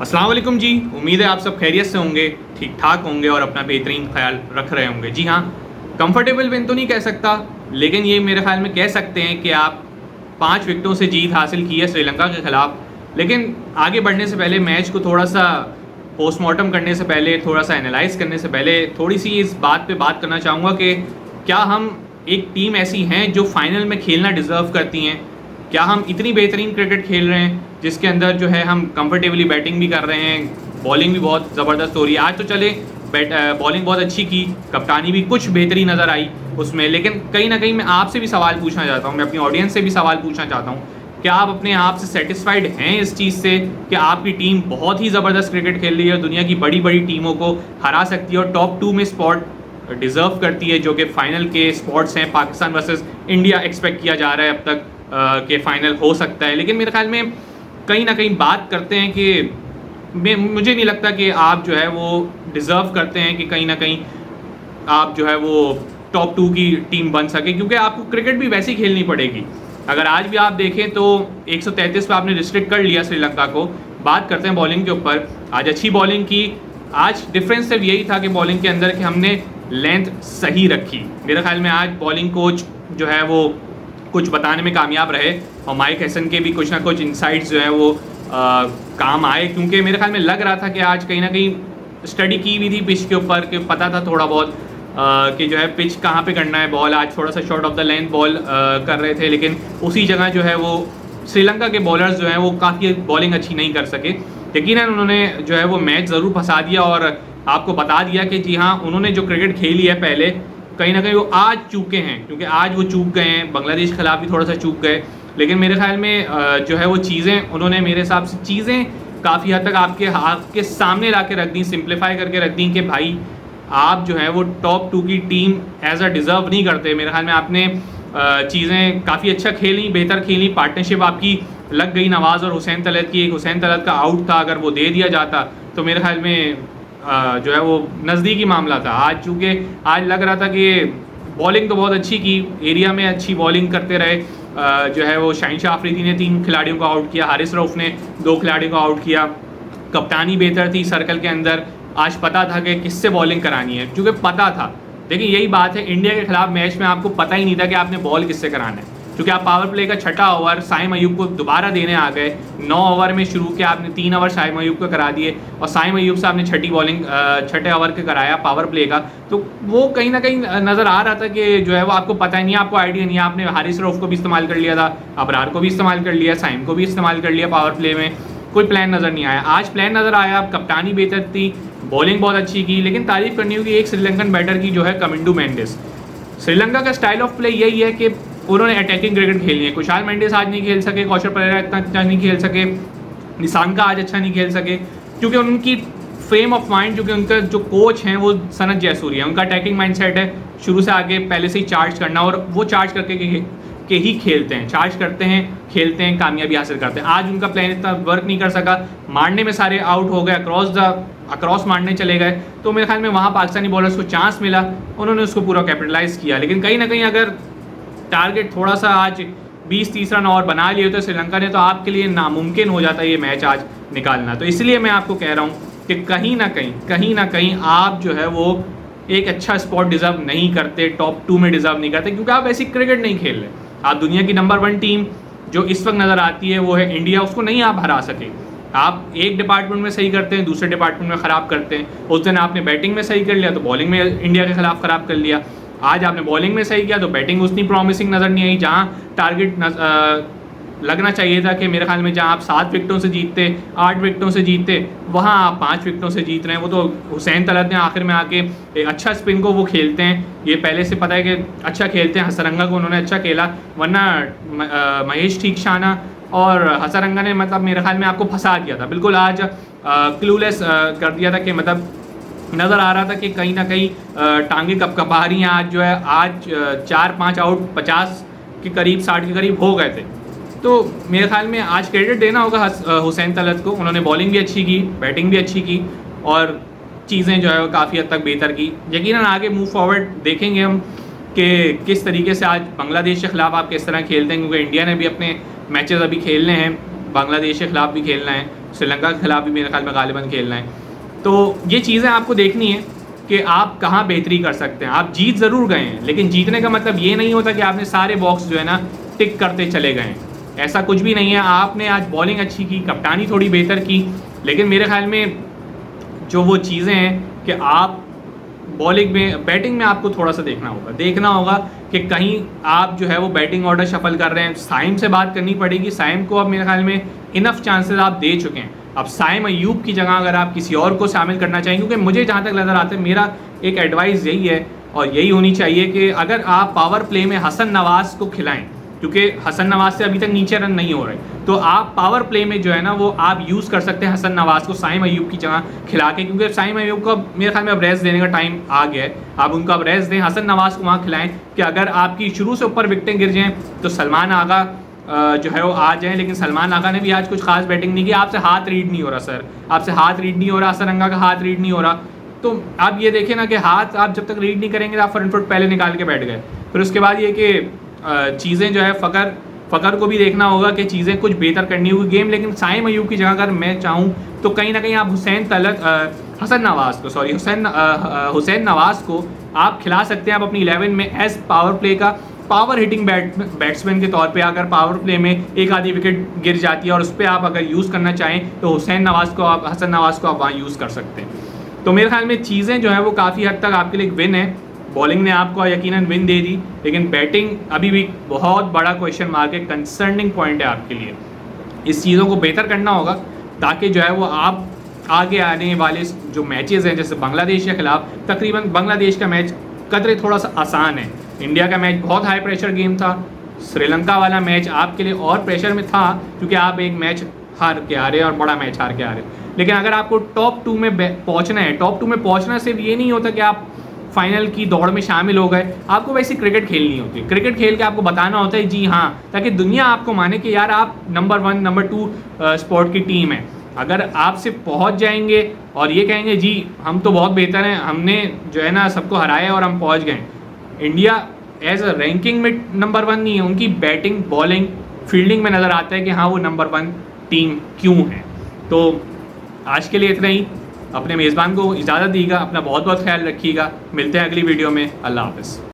अस्सलाम वालेकुम जी। उम्मीद है आप सब खैरियत से होंगे, ठीक ठाक होंगे और अपना बेहतरीन ख्याल रख रहे होंगे। जी हाँ, कंफर्टेबल विन तो नहीं कह सकता, लेकिन ये मेरे ख्याल में कह सकते हैं कि आप 5 विकेटों से जीत हासिल की है श्रीलंका के ख़िलाफ़। लेकिन आगे बढ़ने से पहले, मैच को थोड़ा सा पोस्टमार्टम करने से पहले, थोड़ा सा एनालाइज करने से पहले थोड़ी सी इस बात पे बात करना चाहूँगा कि क्या हम एक टीम ऐसी हैं जो फाइनल में खेलना डिज़र्व करती हैं? क्या हम इतनी बेहतरीन क्रिकेट खेल रहे हैं जिसके अंदर जो है हम कंफर्टेबली बैटिंग भी कर रहे हैं, बॉलिंग भी बहुत ज़बरदस्त हो रही है। आज तो चले बॉलिंग बहुत अच्छी की, कप्तानी भी कुछ बेहतरी नज़र आई उसमें, लेकिन कहीं ना कहीं मैं आपसे भी सवाल पूछना चाहता हूँ, मैं अपनी ऑडियंस से भी सवाल पूछना चाहता हूँ, क्या आप अपने आप से सेटिस्फाइड हैं इस चीज़ से कि आपकी टीम बहुत ही ज़बरदस्त क्रिकेट खेल रही है और दुनिया की बड़ी बड़ी टीमों को हरा सकती है और टॉप 2 में स्पॉट डिज़र्व करती है, जो कि फाइनल के स्पॉट्स हैं? पाकिस्तान वर्सेस इंडिया एक्सपेक्ट किया जा रहा है अब तक के फाइनल हो सकता है, लेकिन मेरे ख्याल में कहीं ना कहीं बात करते हैं कि मुझे नहीं लगता कि आप जो है वो डिज़र्व करते हैं कि कहीं ना कहीं आप जो है वो टॉप 2 की टीम बन सके, क्योंकि आपको क्रिकेट भी वैसी खेलनी पड़ेगी। अगर आज भी आप देखें तो 133 पे आपने रिस्ट्रिक्ट कर लिया श्रीलंका को। बात करते हैं बॉलिंग के ऊपर, आज अच्छी बॉलिंग की। आज डिफरेंस सिर्फ यही था कि बॉलिंग के अंदर कि हमने लेंथ सही रखी। मेरे ख्याल में आज बॉलिंग कोच जो है वो कुछ बताने में कामयाब रहे और माइक हैसन के भी कुछ ना कुछ इनसाइट्स जो हैं वो काम आए, क्योंकि मेरे ख्याल में लग रहा था कि आज कहीं ना कहीं स्टडी की भी थी पिच के ऊपर, कि पता था थोड़ा बहुत कि जो है पिच कहाँ पे करना है बॉल। आज थोड़ा सा short of the length ball कर रहे थे, लेकिन उसी जगह जो है वो श्रीलंका के बॉलर्स जो हैं वो काफ़ी बॉलिंग अच्छी नहीं कर सके। यकीनन उन्होंने जो है वो मैच ज़रूर फंसा दिया और आपको बता दिया कि जी हाँ, उन्होंने जो क्रिकेट खेली है पहले, कहीं ना कहीं वो आज चूके हैं, क्योंकि आज वो चूक गए हैं। बांग्लादेश के खिलाफ भी थोड़ा सा चूक गए, लेकिन मेरे ख्याल में जो है वो चीज़ें उन्होंने मेरे हिसाब से चीज़ें काफ़ी हद तक आपके सामने ला के रख दी, सिंप्लीफाई करके रख दी कि भाई आप जो है वो टॉप 2 की टीम एज अ डिज़र्व नहीं करते। मेरे ख्याल में आपने चीज़ें काफ़ी अच्छा खेली, बेहतर खेली, पार्टनरशिप आपकी लग गई नवाज़ और हुसैन तलत की। एक हुसैन तलत का आउट था, अगर वो दे दिया जाता तो मेरे ख्याल में जो है वो नज़दीकी मामला था। आज चूँकि आज लग रहा था कि बॉलिंग तो बहुत अच्छी की, एरिया में अच्छी बॉलिंग करते रहे। जो है वो शाहीन शाह अफरीदी ने 3 खिलाड़ियों को आउट किया, हारिस रऊफ़ ने 2 खिलाड़ियों को आउट किया, कप्तानी बेहतर थी सर्कल के अंदर। आज पता था कि किससे बॉलिंग करानी है, क्योंकि पता था। लेकिन यही बात है, इंडिया के खिलाफ मैच में आपको पता ही नहीं था कि आपने बॉल किससे कराना है, क्योंकि आप पावर प्ले का छठा ओवर साइम अयूब को दोबारा देने आ गए। 9 ओवर में शुरू किया आपने, 3 ओवर साइम अयूब को करा दिए और साइम अयूब से आपने छठी बॉलिंग छठे ओवर के कराया पावर प्ले का। तो वो कहीं ना कहीं नज़र आ रहा था कि जो है वो आपको पता ही नहीं, आपको आइडिया नहीं है। आपने हारिस रऊफ़ को भी इस्तेमाल कर लिया था, अबरार को भी इस्तेमाल कर लिया, साइम को भी इस्तेमाल कर लिया पावर प्ले में, कोई प्लान नज़र नहीं आया। आज प्लान नज़र आया, कप्तानी बेहतर थी, बॉलिंग बहुत अच्छी की, लेकिन तारीफ करनी होगी एक श्रीलंकन बैटर की, जो है कमिंडू मेंडिस। श्रीलंका का स्टाइल ऑफ प्ले यही है कि उन्होंने अटैकिंग क्रिकेट खेलनी है। कुशाल मेंडिस आज नहीं खेल सके, कौशल परेरा इतना अच्छा नहीं खेल सके, निशांका आज अच्छा नहीं खेल सके, क्योंकि उनकी फ्रेम ऑफ माइंड, क्योंकि उनका जो कोच हैं वो सनत जयसूरी है, उनका अटैकिंग माइंडसेट है शुरू से आगे पहले से ही चार्ज करना, और वो चार्ज करके के ही खेलते हैं, चार्ज करते हैं, खेलते हैं, कामयाबी हासिल करते हैं। आज उनका प्लान इतना वर्क नहीं कर सका, मारने में सारे आउट हो गए, अक्रॉस मारने चले गए। तो मेरे ख्याल में वहाँ पाकिस्तानी बॉलर्स को चांस मिला, उन्होंने उसको पूरा कैपिटलाइज किया। लेकिन कहीं ना कहीं अगर टारगेट थोड़ा सा आज 20-30 रन और बना लिए तो श्रीलंका ने, तो आपके लिए नामुमकिन हो जाता है ये मैच आज निकालना। तो इसलिए मैं आपको कह रहा हूँ कि कहीं ना कहीं आप जो है वो एक अच्छा स्पॉट डिज़र्व नहीं करते, टॉप 2 में डिज़र्व नहीं करते, क्योंकि आप ऐसी क्रिकेट नहीं खेल रहे। आप दुनिया की नंबर 1 टीम जो इस वक्त नज़र आती है वो है इंडिया, उसको नहीं आप हरा सके। आप एक डिपार्टमेंट में सही करते हैं, दूसरे डिपार्टमेंट में ख़राब करते हैं। उस दिन आपने बैटिंग में सही कर लिया तो बॉलिंग में इंडिया के खिलाफ ख़राब कर लिया। आज आपने बॉलिंग में सही किया तो बैटिंग उतनी प्रॉमिसिंग नज़र नहीं आई। जहाँ टारगेट लगना चाहिए था कि मेरे ख्याल में जहाँ आप 7 विकेटों से जीतते, 8 विकेटों से जीतते, वहाँ आप 5 विकेटों से जीत रहे हैं। वो तो हुसैन तलत ने आखिर में आके एक अच्छा स्पिन को वो खेलते हैं, ये पहले से पता है कि अच्छा खेलते हैं। हसरंगा को उन्होंने अच्छा खेला, वरना महेश ठीकशाना और हसरंगा ने मतलब मेरे ख्याल में आपको फंसा दिया था, बिल्कुल आज क्लूलेस कर दिया था कि मतलब नज़र आ रहा था कि कहीं ना कहीं टांगे कपकपा रही हैं। आज जो है आज 4-5 आउट 50 के करीब 60 के करीब हो गए थे। तो मेरे ख्याल में आज क्रेडिट देना होगा हुसैन तलत को, उन्होंने बॉलिंग भी अच्छी की, बैटिंग भी अच्छी की और चीज़ें जो है वो काफ़ी हद तक बेहतर की। यकीनन आगे मूव फॉरवर्ड देखेंगे हम कि किस तरीके से आज बांग्लादेश के ख़िलाफ़ आप किस तरह खेलते हैं, क्योंकि इंडिया ने भी अपने मैचेस अभी खेलने हैं, बांग्लादेश के ख़िलाफ़ भी खेलना है। श्रीलंका के खिलाफ भी मेरे ख्याल में गालिबन खेलना है। तो ये चीज़ें आपको देखनी है कि आप कहाँ बेहतरी कर सकते हैं। आप जीत ज़रूर गए हैं, लेकिन जीतने का मतलब ये नहीं होता कि आपने सारे बॉक्स जो है ना टिक करते चले गए हैं। ऐसा कुछ भी नहीं है। आपने आज बॉलिंग अच्छी की, कप्तानी थोड़ी बेहतर की, लेकिन मेरे ख्याल में जो वो चीज़ें हैं कि आप बॉलिंग में, बैटिंग में आपको थोड़ा सा देखना होगा कि कहीं आप जो है वो बैटिंग ऑर्डर शफल कर रहे हैं। साइम से बात करनी पड़ेगी। साइम को अब मेरे ख्याल में इनफ चांसेस आप दे चुके हैं। अब साइम अयूब की जगह अगर आप किसी और को शामिल करना चाहेंगे, क्योंकि मुझे जहाँ तक नज़र आता है, मेरा एक एडवाइस यही है और यही होनी चाहिए कि अगर आप पावर प्ले में हसन नवाज़ को खिलाएं, क्योंकि हसन नवाज़ से अभी तक नीचे रन नहीं हो रहे, तो आप पावर प्ले में जो है ना वो आप यूज़ कर सकते हैं हसन नवाज़ को साइम अयूब की जगह खिला के, क्योंकि साइम अयूब को मेरे ख्याल में अब रेस्ट देने का टाइम आ गया है। आप उनको अब रेस्ट दें, हसन नवाज़ को वहाँ खिलाएं कि अगर आपकी शुरू से ऊपर विकटें गिर जाएँ तो सलमान आगा जो है वो आ जाएँ। लेकिन सलमान आगा ने भी आज कुछ खास बैटिंग नहीं की। आपसे हाथ रीड नहीं हो रहा सर, आपसे हाथ रीड नहीं हो रहा, असरंगा का हाथ रीड नहीं हो रहा। तो आप ये देखें ना कि हाथ आप जब तक रीड नहीं करेंगे आप फ्रंट फुट पहले निकाल के बैठ गए। फिर उसके बाद ये कि चीज़ें जो है फ़कर को भी देखना होगा कि चीज़ें कुछ बेहतर करनी होगी गेम। लेकिन साइम अयूब की जगह अगर मैं चाहूँ तो कहीं ना कहीं आप हुसैन नवाज़ को आप खिला सकते हैं। आप अपनी 11 में एज पावर प्ले का पावर हिटिंग बैट्समैन के तौर पे, अगर पावर प्ले में एक आधी विकेट गिर जाती है और उस पर आप अगर यूज़ करना चाहें तो हसन नवाज़ को आप वहाँ यूज़ कर सकते हैं। तो मेरे ख्याल में चीज़ें जो है वो काफ़ी हद तक आपके लिए एक विन है। बॉलिंग ने आपको यकीनन विन दे दी, लेकिन बैटिंग अभी भी बहुत बड़ा क्वेश्चन मार्क है, कंसर्निंग पॉइंट है आपके लिए। इस चीज़ों को बेहतर करना होगा ताकि जो है वो आप आगे आने वाले जो मैचेस हैं, जैसे बांग्लादेश के खिलाफ, तकरीबन बांग्लादेश का मैच कदरे थोड़ा सा आसान है, इंडिया का मैच बहुत हाई प्रेशर गेम था, श्रीलंका वाला मैच आपके लिए और प्रेशर में था क्योंकि आप एक मैच हार के आ रहे हैं और बड़ा मैच हार के आ रहे हैं। लेकिन अगर आपको टॉप 2 में पहुंचना है, टॉप 2 में पहुंचना सिर्फ ये नहीं होता कि आप फाइनल की दौड़ में शामिल हो गए, आपको वैसे क्रिकेट खेलनी होती है। क्रिकेट खेल के आपको बताना होता है जी हाँ, ताकि दुनिया आपको माने कि यार आप नंबर 1 नंबर 2 स्पोर्ट की टीम है। अगर आप सिर्फ पहुंच जाएंगे और ये कहेंगे जी हम तो बहुत बेहतर हैं, हमने जो है ना सबको हराया और हम पहुंच गए, इंडिया एज अ रैंकिंग में नंबर 1 नहीं है, उनकी बैटिंग बॉलिंग फील्डिंग में नज़र आता है कि हाँ वो नंबर 1 टीम क्यों है। तो आज के लिए इतना ही। अपने मेज़बान को इजाज़त दीजिएगा, अपना बहुत बहुत ख्याल रखिएगा। मिलते हैं अगली वीडियो में। अल्लाह हाफ़िज़।